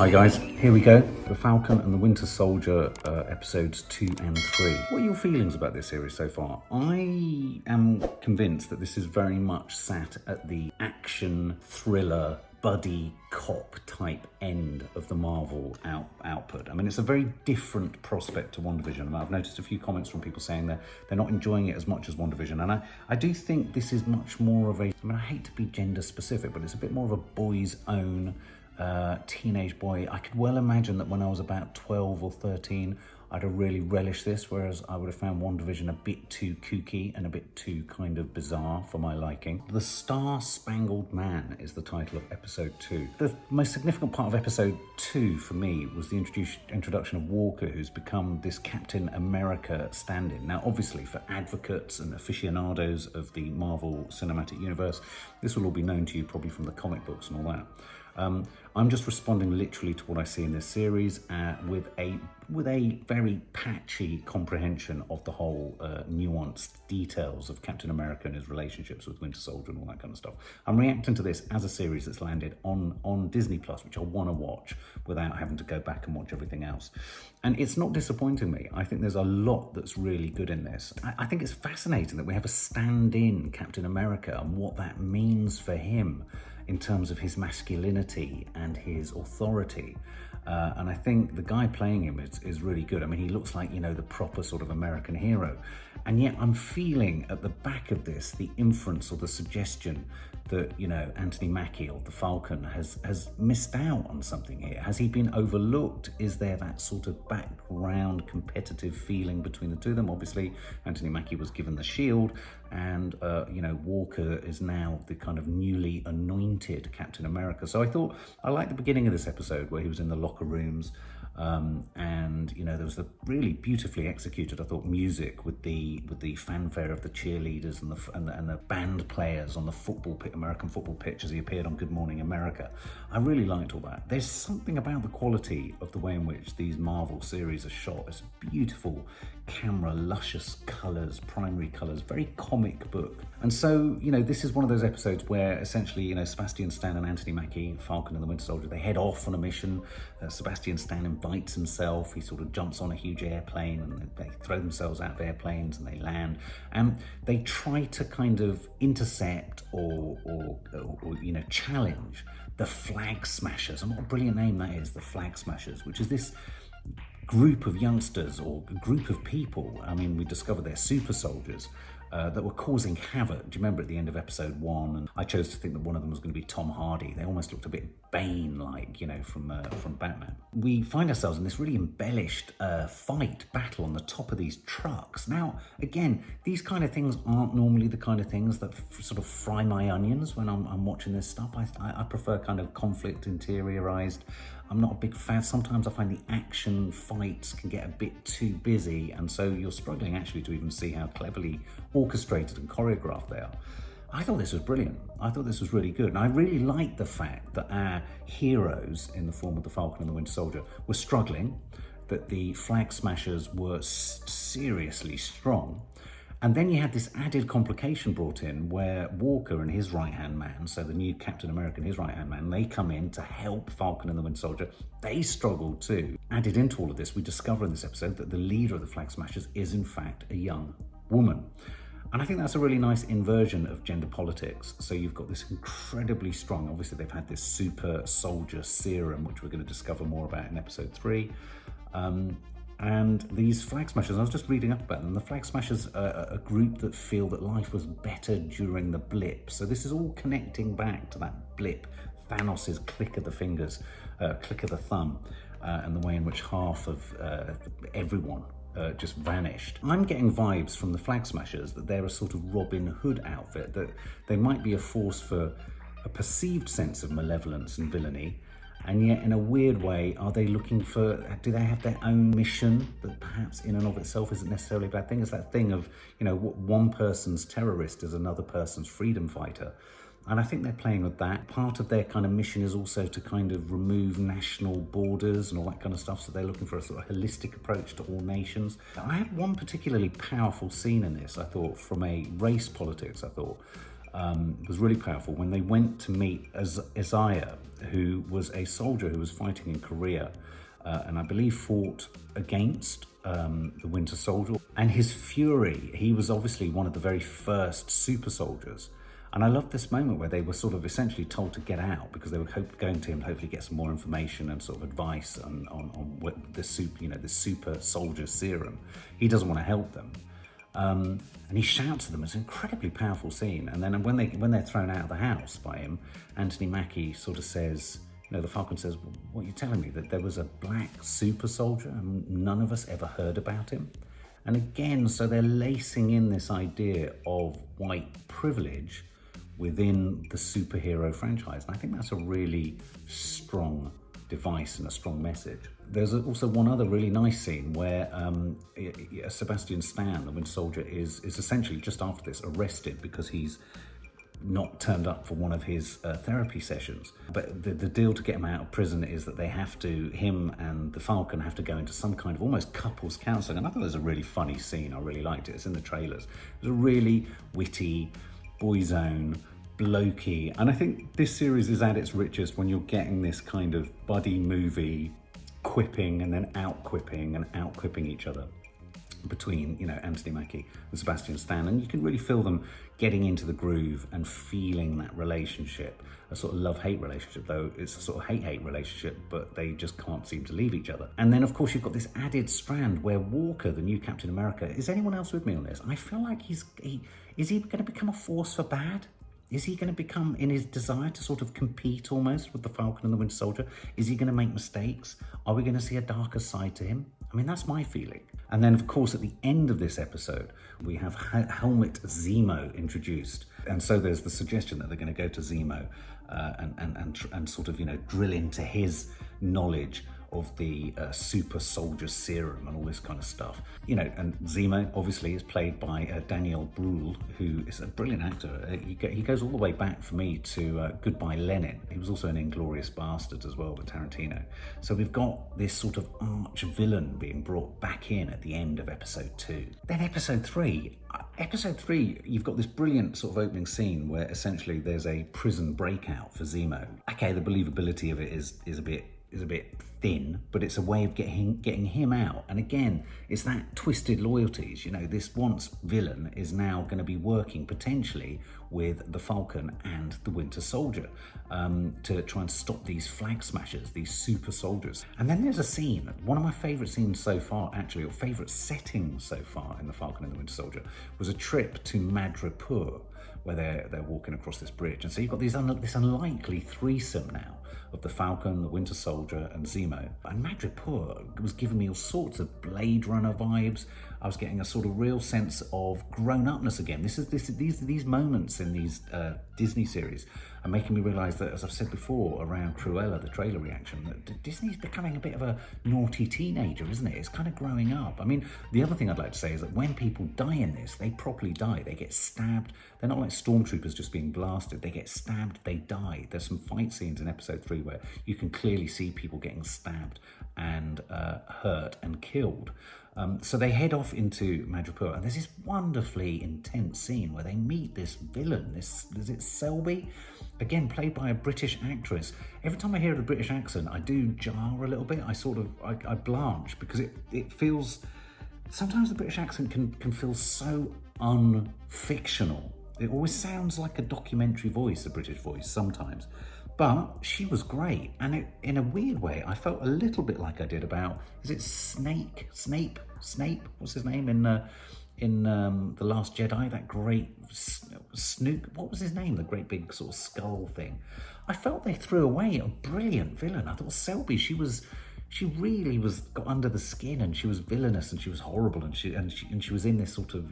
Hi guys, here we go. The Falcon and the Winter Soldier episodes 2 and 3. What are your feelings about this series so far? I am convinced that this is very much sat at the action, thriller, buddy cop type end of the Marvel output. I mean, it's a very different prospect to WandaVision. And I've noticed a few comments from people saying that they're not enjoying it as much as WandaVision. And I do think this is much more of a, I mean, I hate to be gender specific, but it's a bit more of a boy's own teenage boy. I could well imagine that when I was about 12 or 13, I'd have really relished this, whereas I would have found WandaVision a bit too kooky and a bit too kind of bizarre for my liking. The Star-Spangled Man is the title of episode 2. The most significant part of episode 2 for me was the introduction of Walker, who's become this Captain America stand-in. Now, obviously, for advocates and aficionados of the Marvel Cinematic Universe, this will all be known to you probably from the comic books and all that. I'm just responding literally to what I see in this series with a very patchy comprehension of the whole nuanced details of Captain America and his relationships with Winter Soldier and all that kind of stuff. I'm reacting to this as a series that's landed on Disney Plus, which I want to watch without having to go back and watch everything else. And it's not disappointing me. I think there's a lot that's really good in this. I think it's fascinating that we have a stand-in Captain America and what that means for him in terms of his masculinity and his authority. And I think the guy playing him is really good. I mean, he looks like, you know, the proper sort of American hero. And yet I'm feeling at the back of this, the inference or the suggestion that, you know, Anthony Mackie or the Falcon has missed out on something here. Has he been overlooked? Is there that sort of background competitive feeling between the two of them? Obviously, Anthony Mackie was given the shield, and you know, Walker is now the kind of newly anointed Captain America. So I thought I liked the beginning of this episode where he was in the locker rooms, and you know, there was the really beautifully executed, I thought, music with the fanfare of the cheerleaders and the band players on the American football pitch as he appeared on Good Morning America. I really liked all that. There's something about the quality of the way in which these Marvel series are shot. It's beautiful camera, luscious colours, primary colours, very comic book. And so, you know, this is one of those episodes where essentially, you know, Sebastian Stan and Anthony Mackie, Falcon and the Winter Soldier, they head off on a mission. Sebastian Stan invites himself. He sort of jumps on a huge airplane and they throw themselves out of airplanes and they land. And they try to kind of intercept or you know, challenge the Flag Smashers. And what a brilliant name that is, the Flag Smashers, which is this group of youngsters or a group of people. I mean, we discovered they're super soldiers that were causing havoc. Do you remember at the end of episode 1? And I chose to think that one of them was going to be Tom Hardy. They almost looked a bit Bane-like, you know, from Batman. We find ourselves in this really embellished battle on the top of these trucks. Now, again, these kind of things aren't normally the kind of things that sort of fry my onions when I'm watching this stuff. I prefer kind of conflict interiorized. I'm not a big fan. Sometimes I find the action fights can get a bit too busy, and so you're struggling actually to even see how cleverly orchestrated and choreographed they are. I thought this was brilliant. I thought this was really good. And I really liked the fact that our heroes, in the form of the Falcon and the Winter Soldier, were struggling, that the Flag Smashers were seriously strong. And then you had this added complication brought in where Walker and his right-hand man, so the new Captain America and his right-hand man, they come in to help Falcon and the Winter Soldier. They struggled too. Added into all of this, we discover in this episode that the leader of the Flag Smashers is in fact a young woman. And I think that's a really nice inversion of gender politics. So you've got this incredibly strong, obviously they've had this super soldier serum, which we're going to discover more about in episode 3. And these Flag Smashers, I was just reading up about them. The Flag Smashers are a group that feel that life was better during the blip. So this is all connecting back to that blip, Thanos's click of the fingers, click of the thumb, and the way in which half of everyone just vanished. I'm getting vibes from the Flag Smashers that they're a sort of Robin Hood outfit, that they might be a force for a perceived sense of malevolence and villainy, and yet in a weird way, are they looking for, do they have their own mission that perhaps in and of itself isn't necessarily a bad thing? It's that thing of, you know, what one person's terrorist is another person's freedom fighter. And I think they're playing with that. Part of their kind of mission is also to kind of remove national borders and all that kind of stuff. So they're looking for a sort of holistic approach to all nations. I had one particularly powerful scene in this, I thought, from a race politics, I thought. was really powerful. When they went to meet Isaiah, who was a soldier who was fighting in Korea, and I believe fought against the Winter Soldier. And his fury, he was obviously one of the very first super soldiers. And I loved this moment where they were sort of essentially told to get out because they were going to him to hopefully get some more information and sort of advice on what the super soldier serum. He doesn't want to help them. And he shouts at them. It's an incredibly powerful scene. And then when they're thrown out of the house by him, Anthony Mackie sort of says, the Falcon says, what are you telling me? That there was a black super soldier and none of us ever heard about him? And again, so they're lacing in this idea of white privilege within the superhero franchise. And I think that's a really strong device and a strong message. There's also one other really nice scene where Sebastian Stan, the Winter Soldier, is essentially just after this arrested because he's not turned up for one of his therapy sessions. But the deal to get him out of prison is that him and the Falcon have to go into some kind of almost couples counselling. And I thought it was a really funny scene. I really liked it. It's in the trailers. It was a really witty, boy's own, blokey. And I think this series is at its richest when you're getting this kind of buddy movie quipping and then out-quipping each other between, Anthony Mackie and Sebastian Stan. And you can really feel them getting into the groove and feeling that relationship, a sort of love-hate relationship, though it's a sort of hate-hate relationship, but they just can't seem to leave each other. And then, of course, you've got this added strand where Walker, the new Captain America, is anyone else with me on this? I feel like is he going to become a force for bad? Is he going to become, in his desire to sort of compete almost with the Falcon and the Winter Soldier, is he going to make mistakes? Are we going to see a darker side to him? I mean, that's my feeling. And then, of course, at the end of this episode, we have Helmut Zemo introduced. And so there's the suggestion that they're going to go to Zemo and sort of, drill into his knowledge of the super soldier serum and all this kind of stuff. And Zemo obviously is played by Daniel Brühl, who is a brilliant actor. He goes all the way back for me to Goodbye Lenin. He was also in Inglourious Bastards as well with Tarantino. So we've got this sort of arch villain being brought back in at the end of episode 2. Then episode 3, you've got this brilliant sort of opening scene where essentially there's a prison breakout for Zemo. Okay, the believability of it is a bit thin, but it's a way of getting him out. And again, it's that twisted loyalties. This once villain is now going to be working potentially with the Falcon and the Winter Soldier to try and stop these flag smashers, these super soldiers. And then there's a scene, one of my favourite scenes so far, actually, or favourite settings so far in the Falcon and the Winter Soldier, was a trip to Madripoor, where they're walking across this bridge. And so you've got this unlikely threesome now of the Falcon, the Winter Soldier, and Zemo. And Madripoor was giving me all sorts of Blade Runner vibes. I was getting a sort of real sense of grown-upness again. These moments in these Disney series are making me realise that, as I've said before around Cruella, the trailer reaction, that Disney's becoming a bit of a naughty teenager, isn't it? It's kind of growing up. I mean, the other thing I'd like to say is that when people die in this, they properly die. They get stabbed. They're not like stormtroopers just being blasted. They get stabbed, they die. There's some fight scenes in episode 3 where you can clearly see people getting stabbed and hurt and killed. So they head off into Madripoor, and there's this wonderfully intense scene where they meet this villain, is it Selby? Again, played by a British actress. Every time I hear the British accent, I do jar a little bit. I blanch because it feels, sometimes the British accent can feel so unfictional. It always sounds like a documentary voice, a British voice sometimes. But she was great, and in a weird way, I felt a little bit like I did about, is it Snape? What's his name in The Last Jedi? That great Snoop. What was his name? The great big sort of skull thing. I felt they threw away a brilliant villain. I thought Selby, she really got under the skin, and she was villainous, and she was horrible, and she was in this sort of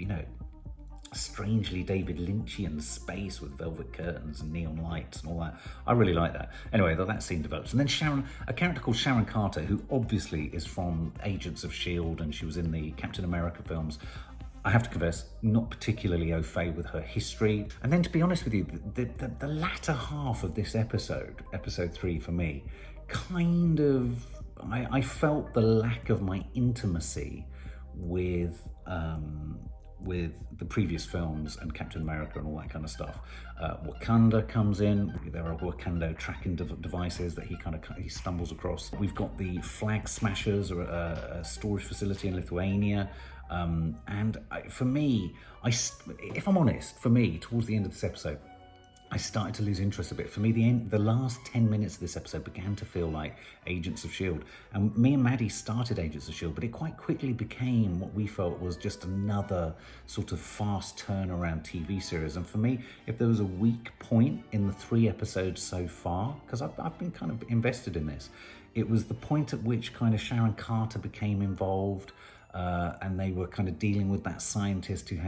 strangely David Lynchian space with velvet curtains and neon lights and all that. I really like that. Anyway, that scene develops. And then a character called Sharon Carter, who obviously is from Agents of S.H.I.E.L.D. and she was in the Captain America films. I have to confess, not particularly au fait with her history. And then, to be honest with you, the latter half of this episode 3 for me, kind of, I felt the lack of my intimacy with with the previous films and Captain America and all that kind of stuff. Wakanda comes in. There are Wakanda tracking devices that he stumbles across. We've got the Flag Smashers, or a storage facility in Lithuania. For me, if I'm honest, towards the end of this episode, I started to lose interest a bit. For me, the last 10 minutes of this episode began to feel like Agents of S.H.I.E.L.D. And me and Maddie started Agents of S.H.I.E.L.D., but it quite quickly became what we felt was just another sort of fast turnaround TV series. And for me, if there was a weak point in the 3 episodes so far, because I've been kind of invested in this, it was the point at which kind of Sharon Carter became involved. And they were kind of dealing with that scientist who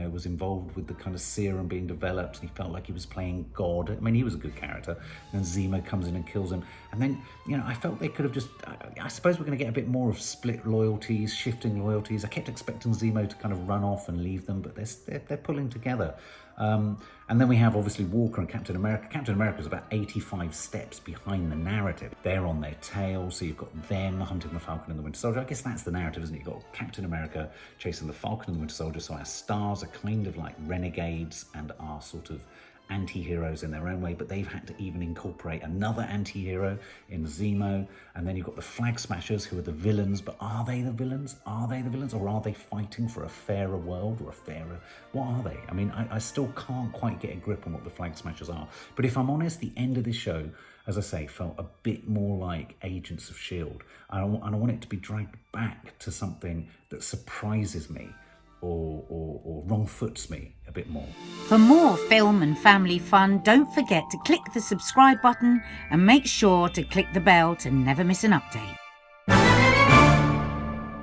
was involved with the kind of serum being developed, and he felt like he was playing God. I mean, he was a good character. And then Zemo comes in and kills him. And then, I felt they could have just, I suppose we're going to get a bit more of split loyalties, shifting loyalties. I kept expecting Zemo to kind of run off and leave them, but they're pulling together. And then we have obviously Walker and Captain America. Captain America is about 85 steps behind the narrative. They're on their tail, so you've got them hunting the Falcon and the Winter Soldier. I guess that's the narrative, isn't it? You've got Captain America chasing the Falcon and the Winter Soldier, so our stars are kind of like renegades and are sort of anti-heroes in their own way, but they've had to even incorporate another anti-hero in Zemo. And then you've got the Flag Smashers, who are the villains, but are they the villains? Or are they fighting for a fairer world, or what are they? I mean, I still can't quite get a grip on what the Flag Smashers are. But if I'm honest, the end of this show, as I say, felt a bit more like Agents of S.H.I.E.L.D. And I want it to be dragged back to something that surprises me, or wrong foots me a bit more. For more film and family fun, don't forget to click the subscribe button and make sure to click the bell to never miss an update.